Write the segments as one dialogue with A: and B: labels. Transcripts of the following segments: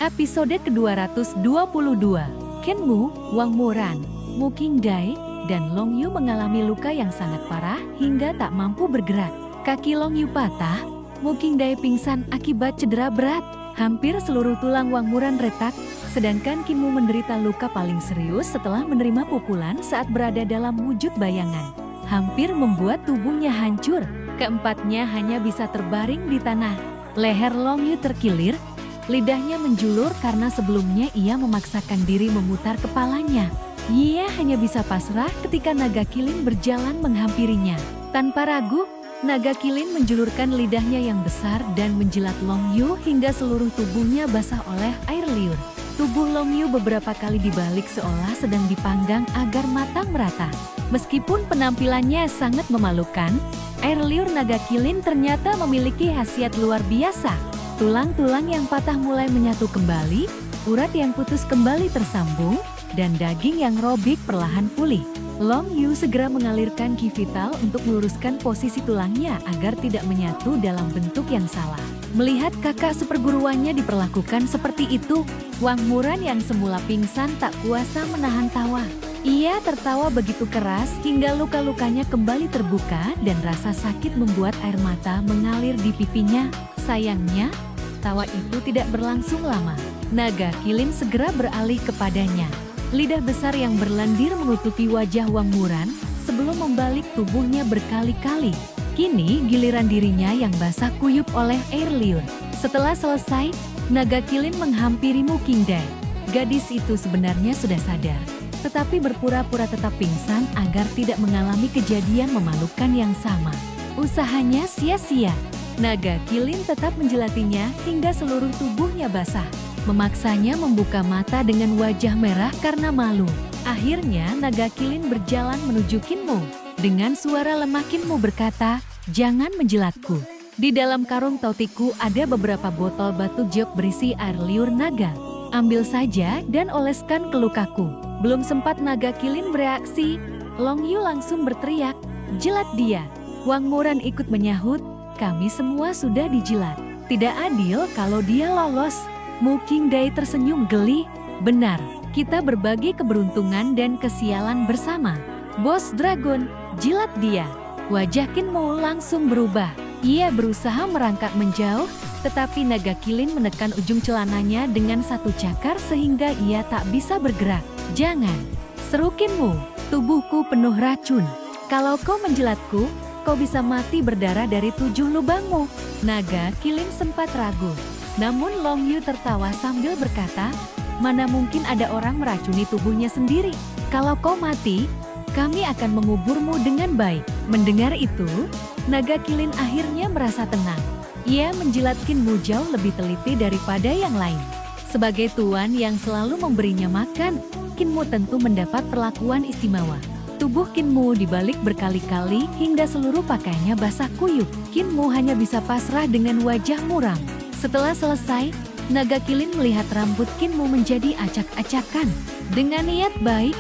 A: Episode ke-222, Kinmu, Wang Muran, Mu Qingdai, dan Long Yu mengalami luka yang sangat parah hingga tak mampu bergerak. Kaki Long Yu patah, Mu Qingdai pingsan akibat cedera berat. Hampir seluruh tulang Wang Muran retak, sedangkan Kinmu menderita luka paling serius setelah menerima pukulan saat berada dalam wujud bayangan. Hampir membuat tubuhnya hancur, keempatnya hanya bisa terbaring di tanah. Leher Long Yu terkilir, lidahnya menjulur karena sebelumnya ia memaksakan diri memutar kepalanya. Ia hanya bisa pasrah ketika naga kilin berjalan menghampirinya. Tanpa ragu, naga kilin menjulurkan lidahnya yang besar dan menjilat Long Yu hingga seluruh tubuhnya basah oleh air liur. Tubuh Long Yu beberapa kali dibalik seolah sedang dipanggang agar matang merata. Meskipun penampilannya sangat memalukan, air liur naga kilin ternyata memiliki khasiat luar biasa. Tulang-tulang yang patah mulai menyatu kembali, urat yang putus kembali tersambung, dan daging yang robek perlahan pulih. Long Yu segera mengalirkan ki vital untuk meluruskan posisi tulangnya agar tidak menyatu dalam bentuk yang salah. Melihat kakak seperguruannya diperlakukan seperti itu, Wang Muran yang semula pingsan tak kuasa menahan tawa. Ia tertawa begitu keras hingga luka-lukanya kembali terbuka dan rasa sakit membuat air mata mengalir di pipinya. Sayangnya, tawa itu tidak berlangsung lama. Naga kilin segera beralih kepadanya. Lidah besar yang berlendir menutupi wajah Wang Muran sebelum membalik tubuhnya berkali-kali. Kini giliran dirinya yang basah kuyup oleh air liur. Setelah selesai, naga kilin menghampiri Mu Qingdai. Gadis itu sebenarnya sudah sadar, tetapi berpura-pura tetap pingsan agar tidak mengalami kejadian memalukan yang sama. Usahanya sia-sia. Naga kilin tetap menjelatinya hingga seluruh tubuhnya basah. Memaksanya membuka mata dengan wajah merah karena malu. Akhirnya naga kilin berjalan menuju Kinmu. Dengan suara lemah Kinmu berkata, "Jangan menjilatku. Di dalam karung totiku ada beberapa botol batu jok berisi air liur naga. Ambil saja dan oleskan ke lukaku." Belum sempat naga kilin bereaksi, Long Yu langsung berteriak, "Jilat dia!" Wang Muran ikut menyahut, "Kami semua sudah dijilat. Tidak adil kalau dia lolos." Mu Qingdai tersenyum geli, "Benar, kita berbagi keberuntungan dan kesialan bersama. Bos Dragon, jilat dia." Wajah Kinmu langsung berubah. Ia berusaha merangkak menjauh, tetapi naga kilin menekan ujung celananya dengan satu cakar sehingga ia tak bisa bergerak. "Jangan," seru Kinmu, "tubuhku penuh racun. Kalau kau menjilatku, kau bisa mati berdarah dari 7 lubangmu." Naga kilin sempat ragu. Namun Long Yu tertawa sambil berkata, "Mana mungkin ada orang meracuni tubuhnya sendiri. Kalau kau mati, kami akan menguburmu dengan baik." Mendengar itu, naga kilin akhirnya merasa tenang. Ia menjilat Kinmu jauh lebih teliti daripada yang lain. Sebagai tuan yang selalu memberinya makan, Kinmu tentu mendapat perlakuan istimewa. Tubuh Kinmu dibalik berkali-kali hingga seluruh pakaiannya basah kuyup. Kinmu hanya bisa pasrah dengan wajah muram. Setelah selesai, naga kilin melihat rambut Kinmu menjadi acak-acakan. Dengan niat baik,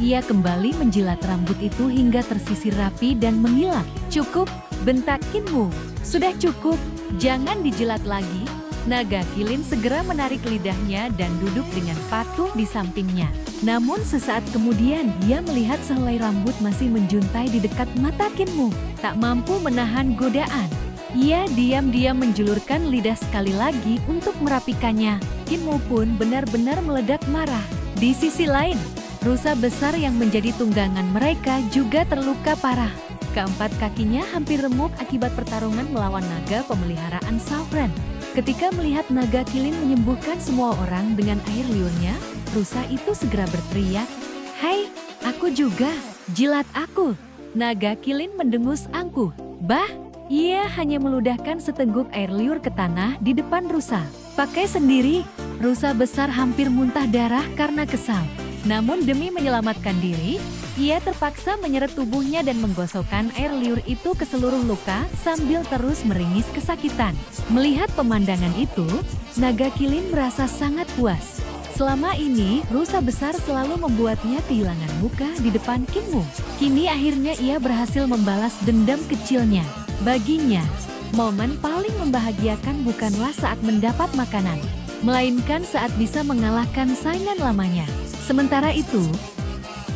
A: ia kembali menjilat rambut itu hingga tersisir rapi dan mengilap. "Cukup," bentak Kinmu. "Sudah cukup, jangan dijilat lagi." Naga kilin segera menarik lidahnya dan duduk dengan patuh di sampingnya. Namun sesaat kemudian ia melihat sehelai rambut masih menjuntai di dekat mata Kinmu. Tak mampu menahan godaan, ia diam-diam menjulurkan lidah sekali lagi untuk merapikannya. Kinmu pun benar-benar meledak marah. Di sisi lain, rusa besar yang menjadi tunggangan mereka juga terluka parah. Keempat kakinya hampir remuk akibat pertarungan melawan naga pemeliharaan Sovereign. Ketika melihat naga kilin menyembuhkan semua orang dengan air liurnya, rusa itu segera berteriak, "Hai, aku juga, jilat aku." Naga kilin mendengus angkuh. Bah! Ia hanya meludahkan seteguk air liur ke tanah di depan rusa. Pakai sendiri, rusa besar hampir muntah darah karena kesal. Namun demi menyelamatkan diri, ia terpaksa menyeret tubuhnya dan menggosokkan air liur itu ke seluruh luka sambil terus meringis kesakitan. Melihat pemandangan itu, naga kilin merasa sangat puas. Selama ini, rusa besar selalu membuatnya kehilangan muka di depan Kinmu. Kini akhirnya ia berhasil membalas dendam kecilnya. Baginya, momen paling membahagiakan bukanlah saat mendapat makanan, melainkan saat bisa mengalahkan saingan lamanya. Sementara itu,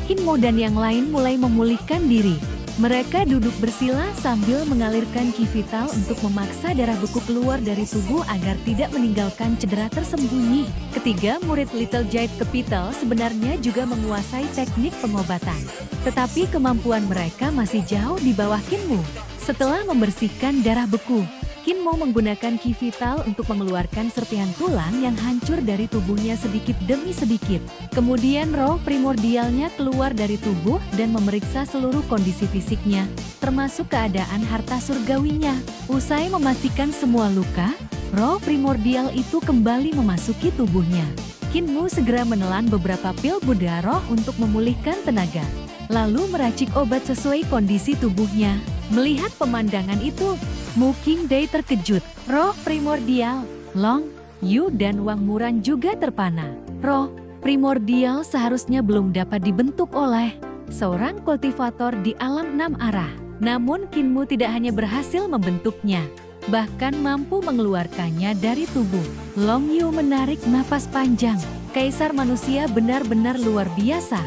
A: Kinmo dan yang lain mulai memulihkan diri. Mereka duduk bersila sambil mengalirkan ki vital untuk memaksa darah beku keluar dari tubuh agar tidak meninggalkan cedera tersembunyi. Ketiga murid Little Giant Capital sebenarnya juga menguasai teknik pengobatan. Tetapi kemampuan mereka masih jauh di bawah Kinmo. Setelah membersihkan darah beku, Kinmo menggunakan ki vital untuk mengeluarkan serpihan tulang yang hancur dari tubuhnya sedikit demi sedikit. Kemudian roh primordialnya keluar dari tubuh dan memeriksa seluruh kondisi fisiknya, termasuk keadaan harta surgawinya. Usai memastikan semua luka, roh primordial itu kembali memasuki tubuhnya. Kinmo segera menelan beberapa pil Buddha roh untuk memulihkan tenaga, lalu meracik obat sesuai kondisi tubuhnya. Melihat pemandangan itu, Mu Qingdai terkejut. Roh primordial, Long Yu dan Wang Muran juga terpana. Roh primordial seharusnya belum dapat dibentuk oleh seorang kultivator di alam 6 arah. Namun Kinmo tidak hanya berhasil membentuknya, bahkan mampu mengeluarkannya dari tubuh. Long Yu menarik napas panjang. Kaisar manusia benar-benar luar biasa.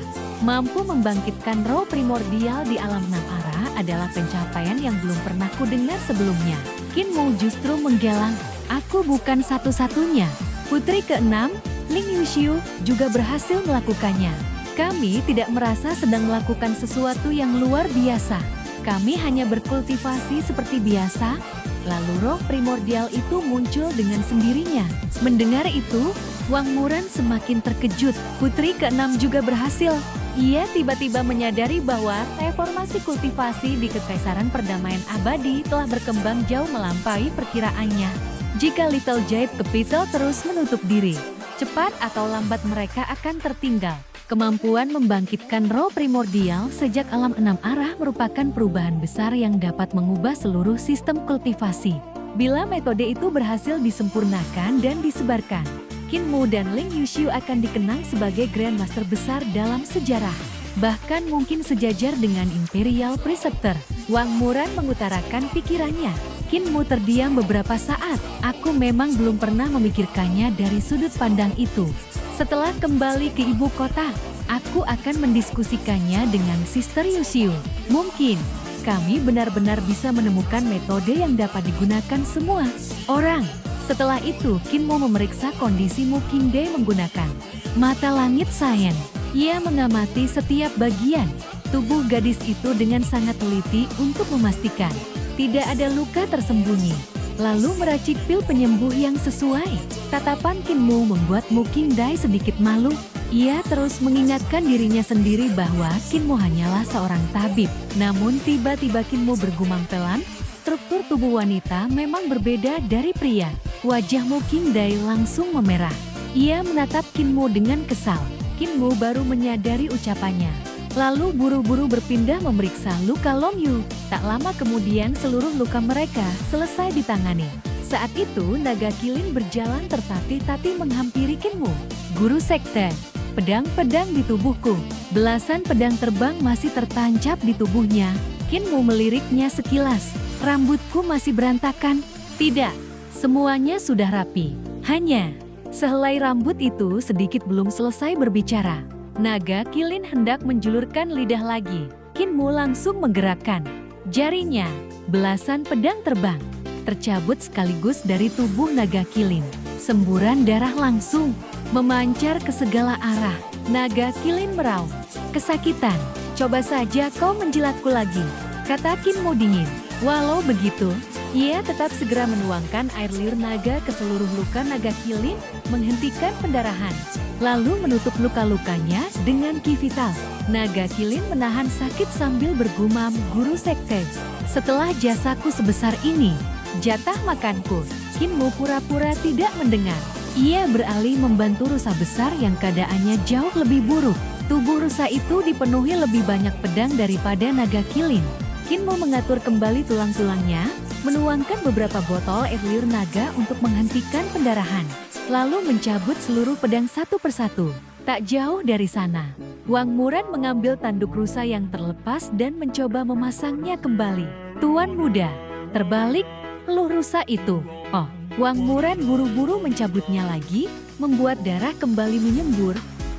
A: Mampu membangkitkan roh primordial di alam 6 arah adalah pencapaian yang belum pernah kudengar sebelumnya. Kinmo justru menggelang, aku bukan satu-satunya. Putri ke-6, Ling Yuxiu, juga berhasil melakukannya. Kami tidak merasa sedang melakukan sesuatu yang luar biasa. Kami hanya berkultivasi seperti biasa. Lalu roh primordial itu muncul dengan sendirinya. Mendengar itu, Wang Muran semakin terkejut. Putri ke-6 juga berhasil. Ia tiba-tiba menyadari bahwa reformasi kultivasi di Kekaisaran Perdamaian Abadi telah berkembang jauh melampaui perkiraannya. Jika Little Giant Capital terus menutup diri, cepat atau lambat mereka akan tertinggal. Kemampuan membangkitkan roh primordial sejak alam 6 arah merupakan perubahan besar yang dapat mengubah seluruh sistem kultivasi. Bila metode itu berhasil disempurnakan dan disebarkan, Kinmo dan Ling Yuxiu akan dikenang sebagai Grandmaster besar dalam sejarah. Bahkan mungkin sejajar dengan Imperial Preceptor. Wang Muran mengutarakan pikirannya. Kinmo terdiam beberapa saat. Aku memang belum pernah memikirkannya dari sudut pandang itu. Setelah kembali ke ibu kota, aku akan mendiskusikannya dengan Sister Yuxiu. Mungkin kami benar-benar bisa menemukan metode yang dapat digunakan semua orang. Setelah itu, Kinmo memeriksa kondisi Mu Qingdai menggunakan mata langit sains. Ia mengamati setiap bagian tubuh gadis itu dengan sangat teliti untuk memastikan tidak ada luka tersembunyi. Lalu meracik pil penyembuh yang sesuai. Tatapan Kinmo membuat Mu Qingdai sedikit malu. Ia terus mengingatkan dirinya sendiri bahwa Kinmo hanyalah seorang tabib. Namun tiba-tiba Kinmo bergumam pelan, struktur tubuh wanita memang berbeda dari pria. Wajah Mu Qingdai langsung memerah. Ia menatap Kinmo dengan kesal. Kinmo baru menyadari ucapannya. Lalu buru-buru berpindah memeriksa luka Long Yu. Tak lama kemudian seluruh luka mereka selesai ditangani. Saat itu naga kilin berjalan tertatih-tatih menghampiri Kinmo. Guru sekte, pedang-pedang di tubuhku. Belasan pedang terbang masih tertancap di tubuhnya. Kinmo meliriknya sekilas. Rambutku masih berantakan. Tidak. Semuanya sudah rapi. Hanya sehelai rambut itu sedikit belum selesai berbicara. Naga kilin hendak menjulurkan lidah lagi. Kinmo langsung menggerakkan jarinya. Belasan pedang terbang tercabut sekaligus dari tubuh naga kilin. Semburan darah langsung memancar ke segala arah. Naga kilin meraung. Kesakitan. Coba saja kau menjilatku lagi, kata Kinmo dingin. Walau begitu, ia tetap segera menuangkan air liur naga ke seluruh luka naga kilin, menghentikan pendarahan, lalu menutup luka-lukanya dengan ki vital. Naga kilin menahan sakit sambil bergumam, guru sekte. Setelah jasaku sebesar ini, jatah makanku. Kinmo pura-pura tidak mendengar. Ia beralih membantu rusa besar yang keadaannya jauh lebih buruk. Tubuh rusa itu dipenuhi lebih banyak pedang daripada naga kilin. Kinmo mengatur kembali tulang-tulangnya, menuangkan beberapa botol air liur naga untuk menghentikan pendarahan, lalu mencabut seluruh pedang satu persatu. Tak jauh dari sana, Wang Muran mengambil tanduk rusa yang terlepas dan mencoba memasangnya kembali. Tuan muda, terbalik, eluh rusa itu. Oh, Wang Muran buru-buru mencabutnya lagi, membuat darah kembali menyembur,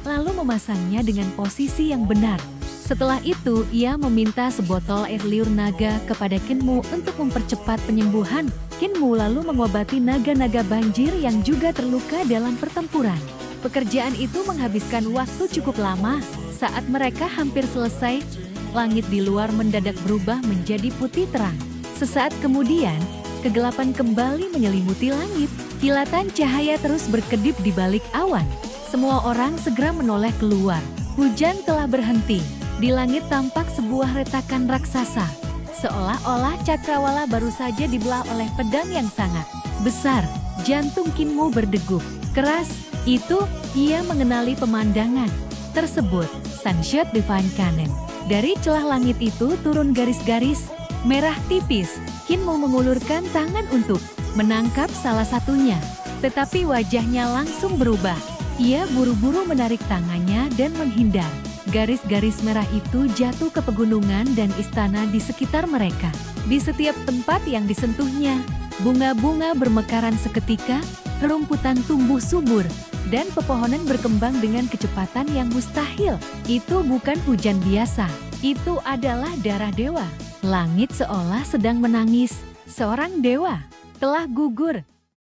A: lalu memasangnya dengan posisi yang benar. Setelah itu, ia meminta sebotol air liur naga kepada Kinmu untuk mempercepat penyembuhan. Kinmu lalu mengobati naga-naga banjir yang juga terluka dalam pertempuran. Pekerjaan itu menghabiskan waktu cukup lama. Saat mereka hampir selesai, langit di luar mendadak berubah menjadi putih terang. Sesaat kemudian, kegelapan kembali menyelimuti langit. Kilatan cahaya terus berkedip di balik awan. Semua orang segera menoleh keluar. Hujan telah berhenti. Di langit tampak sebuah retakan raksasa. Seolah-olah cakrawala baru saja dibelah oleh pedang yang sangat besar. Jantung Kinmu berdegup keras. Itu, ia mengenali pemandangan tersebut. Sunshot Divine Cannon. Dari celah langit itu turun garis-garis merah tipis. Kinmu mengulurkan tangan untuk menangkap salah satunya. Tetapi wajahnya langsung berubah. Ia buru-buru menarik tangannya dan menghindar. Garis-garis merah itu jatuh ke pegunungan dan istana di sekitar mereka. Di setiap tempat yang disentuhnya, bunga-bunga bermekaran seketika, rumputan tumbuh subur, dan pepohonan berkembang dengan kecepatan yang mustahil. Itu bukan hujan biasa, itu adalah darah dewa. Langit seolah sedang menangis. Seorang dewa telah gugur.